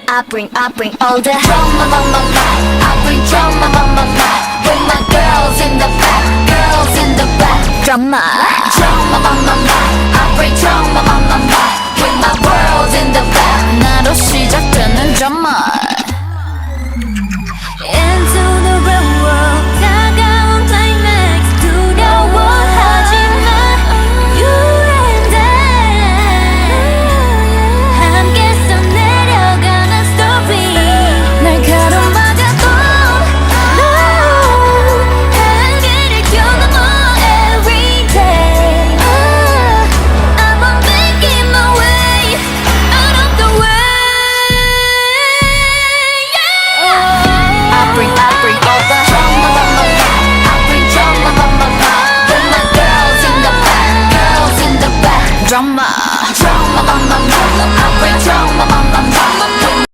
I bring all the drama, I bring drama, with my girls in the back, girls in the back. Drama, I bring drama, with my girls in the back. 나로 시작된